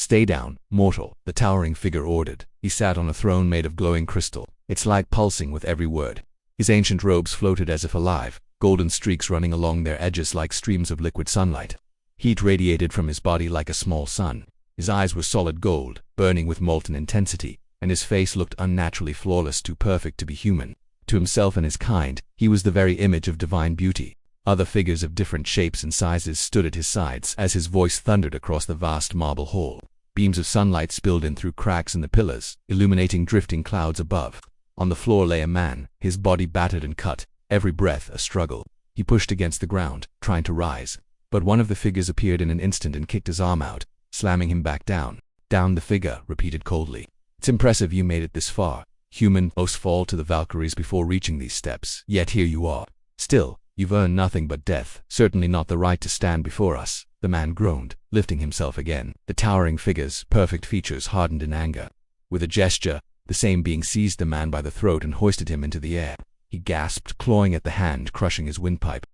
"Stay down, mortal," the towering figure ordered. He sat on a throne made of glowing crystal, its light pulsing with every word. His ancient robes floated as if alive, golden streaks running along their edges like streams of liquid sunlight. Heat radiated from his body like a small sun. His eyes were solid gold, burning with molten intensity, and his face looked unnaturally flawless, too perfect to be human. To himself and his kind, he was the very image of divine beauty. Other figures of different shapes and sizes stood at his sides as his voice thundered across the vast marble hall. Beams of sunlight spilled in through cracks in the pillars, illuminating drifting clouds above. On the floor lay a man, his body battered and cut, every breath a struggle. He pushed against the ground, trying to rise, but one of the figures appeared in an instant and kicked his arm out, slamming him back down. "Down," the figure repeated coldly. "It's impressive you made it this far. Human, most fall to the Valkyries before reaching these steps, yet here you are. Still, you've earned nothing but death, certainly not the right to stand before us," the man groaned, lifting himself again. The towering figure's perfect features hardened in anger. With a gesture, the same being seized the man by the throat and hoisted him into the air. He gasped, clawing at the hand, crushing his windpipe.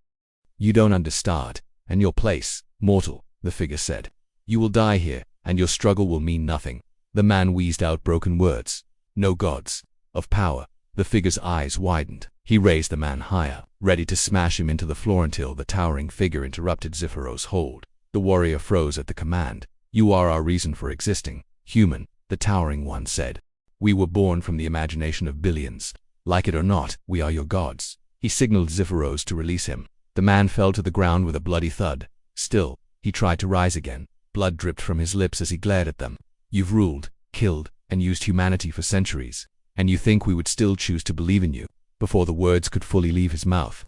"You don't understand, and your place, mortal," the figure said. "You will die here, and your struggle will mean nothing." The man wheezed out broken words. "No gods of power." The figure's eyes widened. He raised the man higher, ready to smash him into the floor until the towering figure interrupted Ziferos' hold. The warrior froze at the command. "You are our reason for existing, human," the towering one said. "We were born from the imagination of billions. Like it or not, we are your gods." He signaled Ziferos to release him. The man fell to the ground with a bloody thud. Still, he tried to rise again. Blood dripped from his lips as he glared at them. "You've ruled, killed, and used humanity for centuries, and you think we would still choose to believe in you?" Before the words could fully leave his mouth,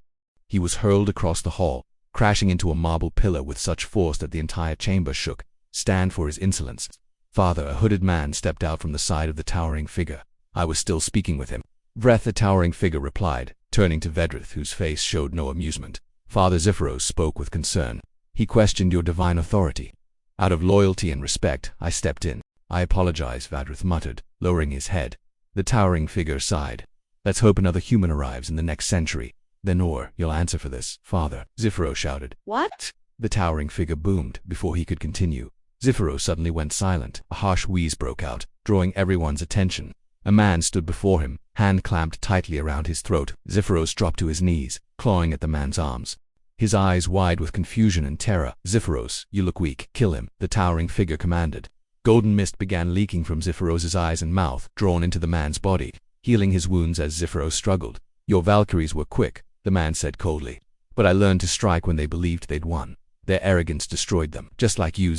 he was hurled across the hall, crashing into a marble pillar with such force that the entire chamber shook. "Stand for his insolence." "Father," a hooded man stepped out from the side of the towering figure. "I was still speaking with him." "Vreth," the towering figure replied, turning to Vedrith, whose face showed no amusement. Father Ziferos spoke with concern. "He questioned your divine authority. Out of loyalty and respect, I stepped in." "I apologize," Vedrith muttered, lowering his head. The towering figure sighed. "Let's hope another human arrives in the next century. Then or you'll answer for this, Father," Ziferos shouted. "What?" The towering figure boomed before he could continue. Ziferos suddenly went silent. A harsh wheeze broke out, drawing everyone's attention. A man stood before him, hand clamped tightly around his throat. Ziferos dropped to his knees, clawing at the man's arms, his eyes wide with confusion and terror. "Ziferos, you look weak. Kill him," the towering figure commanded. Golden mist began leaking from Ziferos' eyes and mouth, drawn into the man's body, healing his wounds as Ziferos struggled. "Your Valkyries were quick," the man said coldly. "But I learned to strike when they believed they'd won. Their arrogance destroyed them, just like you,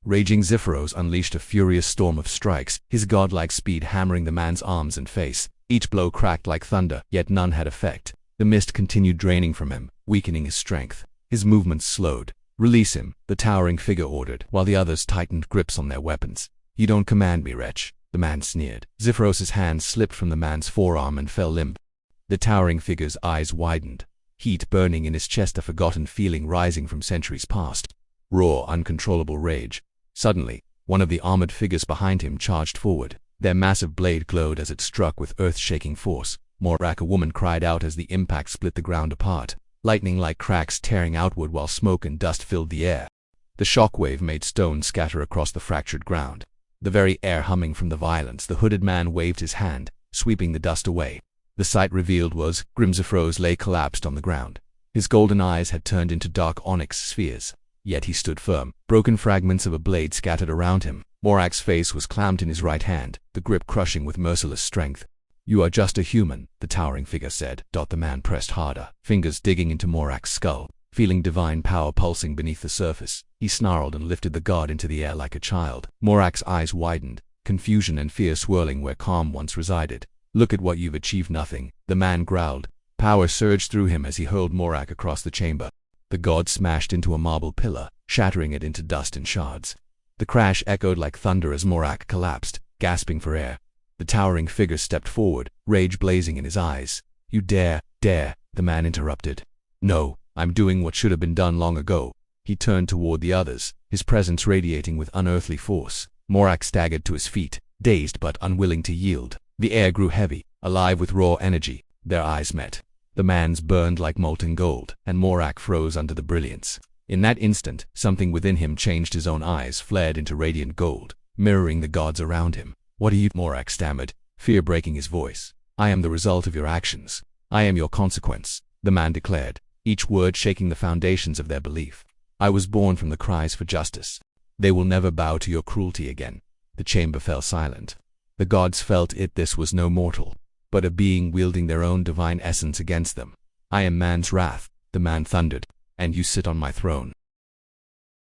Raging Ziferos unleashed a furious storm of strikes, his godlike speed hammering the man's arms and face. Each blow cracked like thunder, yet none had effect. The mist continued draining from him, weakening his strength. His movements slowed. "Release him," the towering figure ordered, while the others tightened grips on their weapons. "You don't command me, wretch," the man sneered. Ziferos' hand slipped from the man's forearm and fell limp. The towering figure's eyes widened, heat burning in his chest, a forgotten feeling rising from centuries past. Raw, uncontrollable rage. Suddenly, one of the armored figures behind him charged forward. Their massive blade glowed as it struck with earth-shaking force. Morak, a woman, cried out as the impact split the ground apart, lightning-like cracks tearing outward while smoke and dust filled the air. The shockwave made stones scatter across the fractured ground. The very air humming from the violence. The hooded man waved his hand, sweeping the dust away. The sight revealed was grim. Ziferos lay collapsed on the ground. His golden eyes had turned into dark onyx spheres. Yet he stood firm. Broken fragments of a blade scattered around him. Morak's face was clamped in his right hand, the grip crushing with merciless strength. "You are just a human," the towering figure said. The man pressed harder, fingers digging into Morak's skull. Feeling divine power pulsing beneath the surface, he snarled and lifted the guard into the air like a child. Morak's eyes widened, confusion and fear swirling where calm once resided. "Look at what you've achieved." "Nothing," the man growled. Power surged through him as he hurled Morak across the chamber. The god smashed into a marble pillar, shattering it into dust and shards. The crash echoed like thunder as Morak collapsed, gasping for air. The towering figure stepped forward, rage blazing in his eyes. "You dare," the man interrupted. "No, I'm doing what should have been done long ago." He turned toward the others, his presence radiating with unearthly force. Morak staggered to his feet, dazed but unwilling to yield. The air grew heavy, alive with raw energy. Their eyes met. The man's burned like molten gold, and Morak froze under the brilliance. In that instant, something within him changed. His own eyes flared into radiant gold. mirroring the gods around him. "What are you?" Morak stammered, fear breaking his voice. "I am the result of your actions. I am your consequence," the man declared, each word shaking the foundations of their belief. "I was born from the cries for justice. They will never bow to your cruelty again." The chamber fell silent. The gods felt it. This was no mortal, but a being wielding their own divine essence against them. "I am man's wrath," the man thundered, "and you sit on my throne."